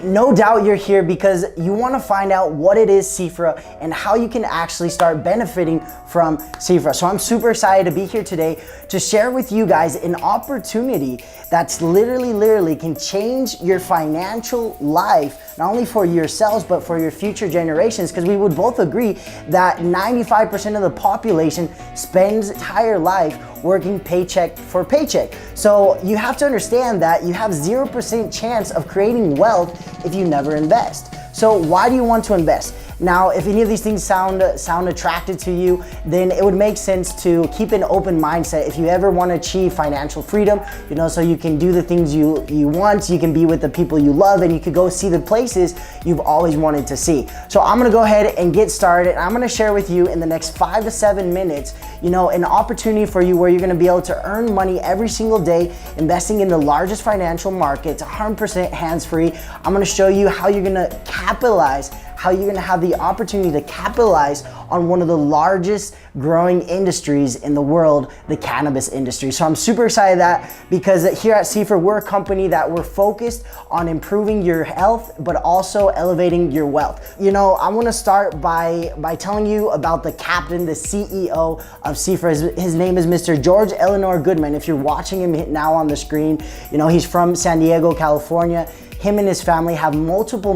No doubt you're here because you want to find out what it is Xifra and how you can actually start benefiting from Xifra. So I'm super excited to be here today to share with you guys an opportunity that's literally can change your financial life, not only for yourselves, but for your future generations, because we would both agree that 95% of the population spends entire life working paycheck for paycheck. So you have to understand that you have 0% chance of creating wealth if you never invest. So why do you want to invest? Now, if any of these things sound attractive to you, then it would make sense to keep an open mindset if you ever want to achieve financial freedom, so you can do the things you want, you can be with the people you love, and you could go see the places you've always wanted to see. So I'm gonna go ahead and get started. I'm gonna share with you in the next 5 to 7 minutes, an opportunity for you where you're gonna be able to earn money every single day, investing in the largest financial markets, 100% hands-free. I'm gonna show you how you're gonna capitalize, how you're gonna have the opportunity to capitalize on one of the largest growing industries in the world, the cannabis industry. So I'm super excited that because here at Xifra, we're a company that we're focused on improving your health, but also elevating your wealth. I wanna start by telling you about the captain, the CEO of Xifra. His name is Mr. George Eleanor Goodman. If you're watching him now on the screen, he's from San Diego, California. Him and his family have multiple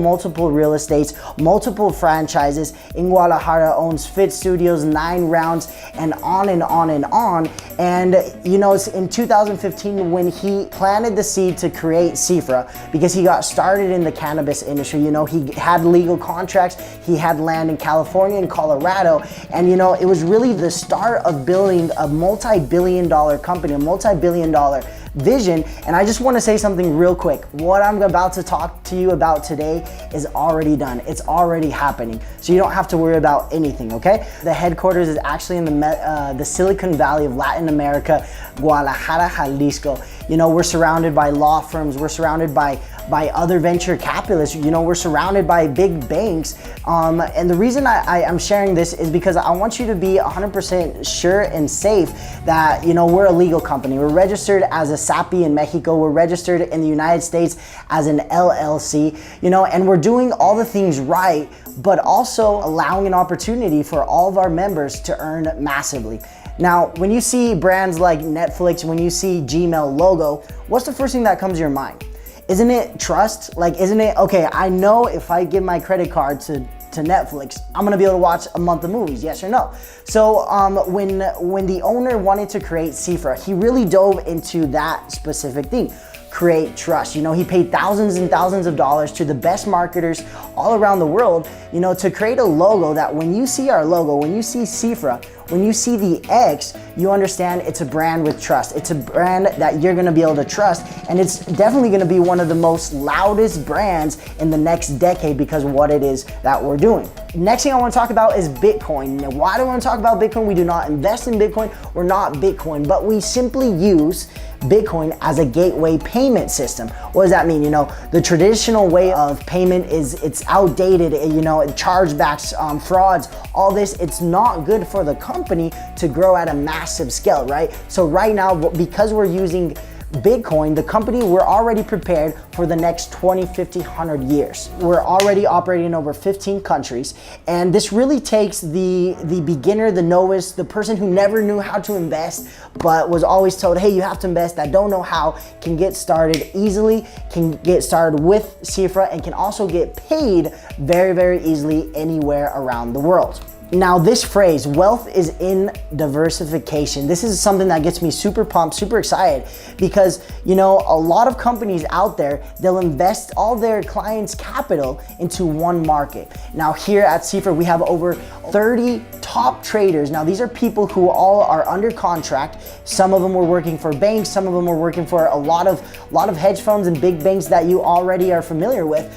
real estates, multiple franchises. In Guadalajara owns Fit Studios, 9 Rounds, and on and on and on. And it's in 2015 when he planted the seed to create Xifra, because he got started in the cannabis industry. He had legal contracts, he had land in California and Colorado, and it was really the start of building a multi-billion-dollar company, a multi-billion-dollar vision. And I just want to say something real quick. What I'm about to talk to you about today is already done. It's already happening. So you don't have to worry about anything, okay? The headquarters is actually in the Silicon Valley of Latin America, Guadalajara, Jalisco. We're surrounded by law firms. We're surrounded by other venture capitalists. We're surrounded by big banks. And the reason I'm sharing this is because I want you to be 100% sure and safe that, we're a legal company. We're registered as a SAPI in Mexico. We're registered in the United States as an LLC, and we're doing all the things right, but also allowing an opportunity for all of our members to earn massively. Now, when you see brands like Netflix, when you see Gmail logo, what's the first thing that comes to your mind? Isn't it trust? Isn't it, okay, I know if I give my credit card to Netflix, I'm gonna be able to watch a month of movies, yes or no? So when the owner wanted to create Xifra, he really dove into that specific thing. Create trust. He paid thousands and thousands of dollars to the best marketers all around the world, to create a logo that when you see our logo, when you see Xifra, when you see the X, you understand it's a brand with trust. It's a brand that you're gonna be able to trust, and it's definitely gonna be one of the most loudest brands in the next decade because of what it is that we're doing. Next thing I wanna talk about is Bitcoin. Now, why do I wanna talk about Bitcoin? We do not invest in Bitcoin. We're not Bitcoin, but we simply use Bitcoin as a gateway payment system. What does that mean? The traditional way of payment it's outdated, chargebacks, frauds, all this, it's not good for the company to grow at a massive scale, right? So right now, because we're using Bitcoin, the company, we're already prepared for the next 20, 50, 100 years. We're already operating in over 15 countries. And this really takes the beginner, the novice, the person who never knew how to invest, but was always told, hey, you have to invest, that don't know how, can get started easily, can get started with Xifra, and can also get paid very easily anywhere around the world. Now, this phrase, wealth is in diversification. This is something that gets me super pumped, super excited, because, a lot of companies out there, they'll invest all their clients' capital into one market. Now, here at Xifra, we have over 30 top traders. Now, these are people who all are under contract. Some of them were working for banks. Some of them were working for a lot of hedge funds and big banks that you already are familiar with.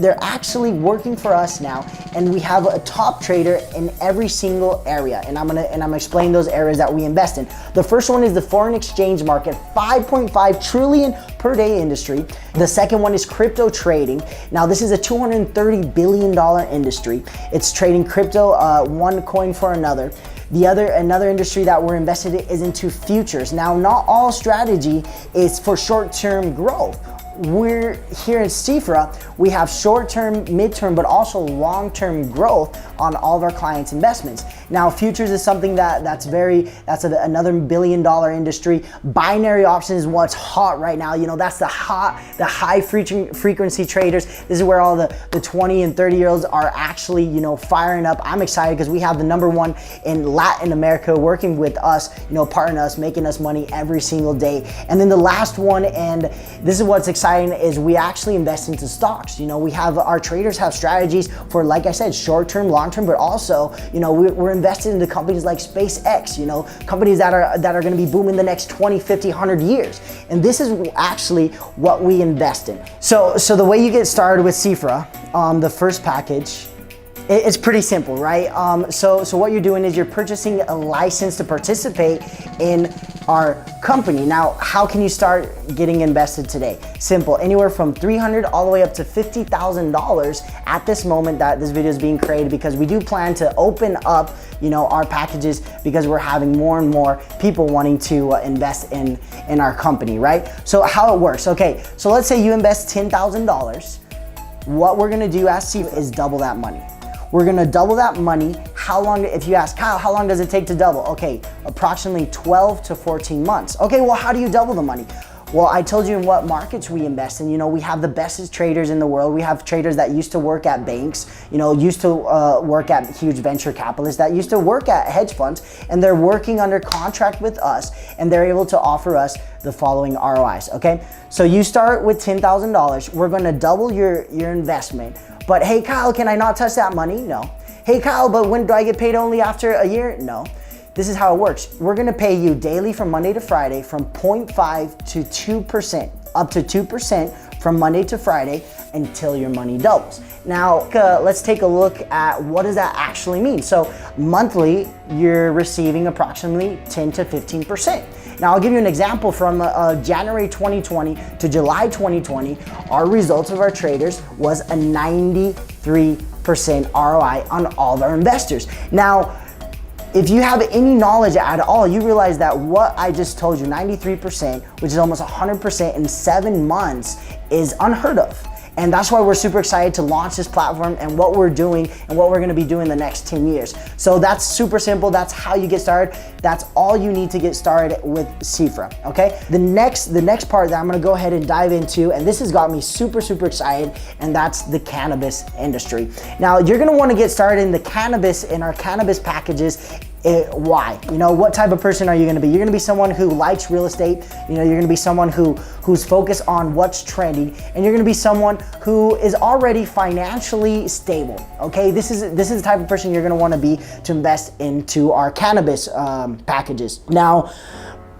They're actually working for us now, and we have a top trader in every single area, and I'm gonna explain those areas that we invest in. The first one is the foreign exchange market, 5.5 trillion per day industry. The second one is crypto trading. Now, this is a $230 billion industry. It's trading crypto, one coin for another. Another industry that we're invested in is into futures. Now, not all strategy is for short-term growth. we're here in Xifra, we have short-term, mid-term, but also long-term growth on all of our clients' investments. Now, futures is something that's another $1 billion industry. Binary options is what's hot right now. You know, that's the high frequency traders. This is where all the 20 and 30-year-olds are actually, you know, firing up. I'm excited because we have the #1 in Latin America working with us, you know, partnering us, making us money every single day. And then the last one, and this is what's exciting, is we actually invest into stocks. You know, our traders have strategies for, like I said, short-term, long-term, but also, you know, we're invested into companies like SpaceX, you know, companies that are going to be booming the next 20, 50, 100 years. And this is actually what we invest in. So the way you get started with Xifra, the first package, it's pretty simple, right? So what you're doing is you're purchasing a license to participate in our company. Now, how can you start getting invested today? Simple, anywhere from $300 all the way up to $50,000 at this moment that this video is being created, because we do plan to open up, you know, our packages, because we're having more and more people wanting to invest in our company, right? So how it works, okay, so let's say you invest $10,000. What we're gonna do as Xifra is double that money. We're gonna double that money. How long, if you ask, Kyle, how long does it take to double? Okay, approximately 12 to 14 months. Okay, well, how do you double the money? Well, I told you in what markets we invest in. You know, we have the best traders in the world. We have traders that used to work at banks, you know, used to work at huge venture capitalists, that used to work at hedge funds, and they're working under contract with us, and they're able to offer us the following ROIs, okay? So you start with $10,000. We're gonna double your investment. But hey, Kyle, can I not touch that money? No. Hey, Kyle, but when do I get paid? Only after a year? No. This is how it works. We're gonna pay you daily from Monday to Friday from 0.5 to 2%, up to 2% from Monday to Friday until your money doubles. Now, let's take a look at what does that actually mean. So monthly, you're receiving approximately 10 to 15%. Now, I'll give you an example from January 2020 to July 2020. Our results of our traders was a 93% ROI on all of our investors. Now, if you have any knowledge at all, you realize that what I just told you, 93%, which is almost 100% in 7 months, is unheard of. And that's why we're super excited to launch this platform and what we're doing and what we're gonna be doing the next 10 years. So that's super simple. That's how you get started. That's all you need to get started with Xifra, okay? The next part that I'm gonna go ahead and dive into, and this has got me super, super excited, and that's the cannabis industry. Now, you're gonna wanna get started in our cannabis packages. Why? You know, what type of person are you gonna be? You're gonna be someone who likes real estate. You know, you're gonna be someone who's focused on what's trending, and you're gonna be someone who is already financially stable, okay? This is the type of person you're gonna wanna be to invest into our cannabis packages. Now,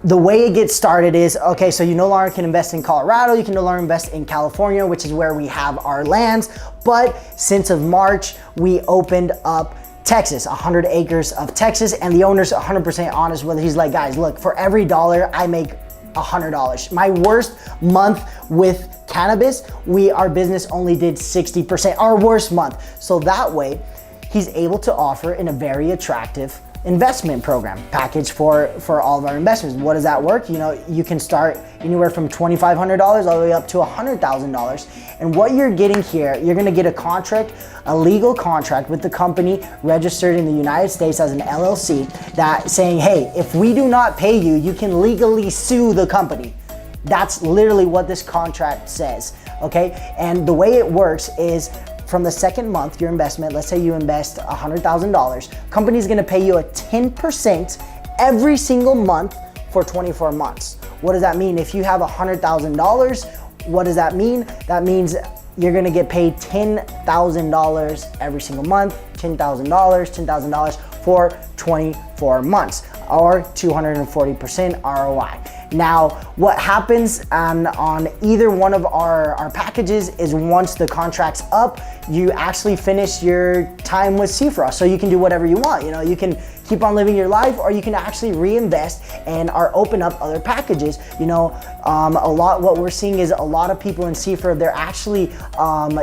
the way it gets started is, okay, so you no longer can invest in Colorado, you can no longer invest in California, which is where we have our lands, but since of March, we opened up Texas, 100 acres of Texas, and the owner's 100% honest with it. He's like, guys, look, for every dollar, I make $100. My worst month with cannabis, our business only did 60%, our worst month. So that way, he's able to offer in a very attractive investment program package for all of our investors. What does that work? You know, you can start anywhere from $2,500 all the way up to $100,000. And what you're getting here, you're gonna get a contract, a legal contract with the company registered in the United States as an LLC, that saying, hey, if we do not pay you, you can legally sue the company. That's literally what this contract says, okay? And the way it works is, from the second month, your investment, let's say you invest $100,000, company's gonna pay you a 10% every single month for 24 months. What does that mean? If you have $100,000, what does that mean? That means you're gonna get paid $10,000 every single month, $10,000 for 24 months, or 240% ROI. Now, what happens on either one of our packages is once the contract's up, you actually finish your time with Xifra. So you can do whatever you want. You know, you can keep on living your life, or you can actually reinvest and open up other packages. You know, what we're seeing is a lot of people in Xifra, they're actually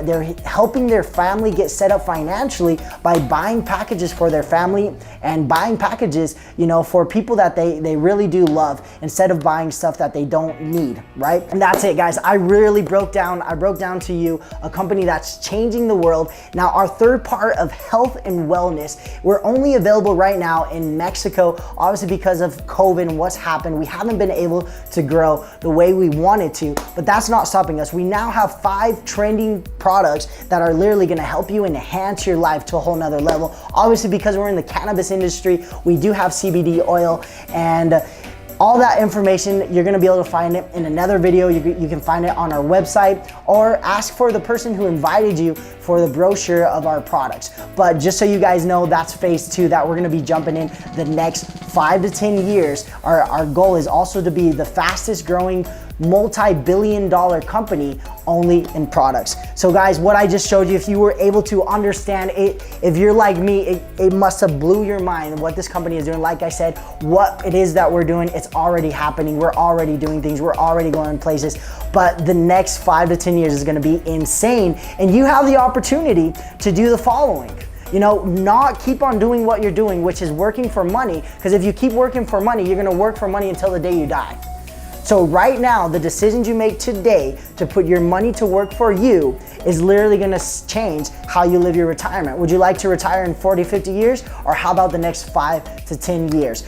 they're helping their family get set up financially by buying packages for their family and buying packages, you know, for people that they really do love, instead of buying stuff that they don't need, right? And that's it, guys. I broke down to you a company that's changing the world. Now, our third part of health and wellness, we're only available right now in Mexico, obviously because of COVID and what's happened. We haven't been able to grow the way we wanted to, but that's not stopping us. We now have 5 trending products that are literally gonna help you enhance your life to a whole nother level. Obviously, because we're in the cannabis industry, we do have CBD oil, and all that information, you're gonna be able to find it in another video. You can find it on our website, or ask for the person who invited you for the brochure of our products. But just so you guys know, that's phase 2 that we're gonna be jumping in the next 5 to 10 years. Our goal is also to be the fastest growing multi-billion-dollar company only in products. So guys, what I just showed you, if you were able to understand it, if you're like me, it must have blew your mind what this company is doing. Like I said, what it is that we're doing, it's already happening. We're already doing things. We're already going places. But the next 5 to 10 years is gonna be insane. And you have the opportunity to do the following. You know, not keep on doing what you're doing, which is working for money. Because if you keep working for money, you're gonna work for money until the day you die. So right now, the decisions you make today to put your money to work for you is literally gonna change how you live your retirement. Would you like to retire in 40, 50 years? Or how about the next 5 to 10 years?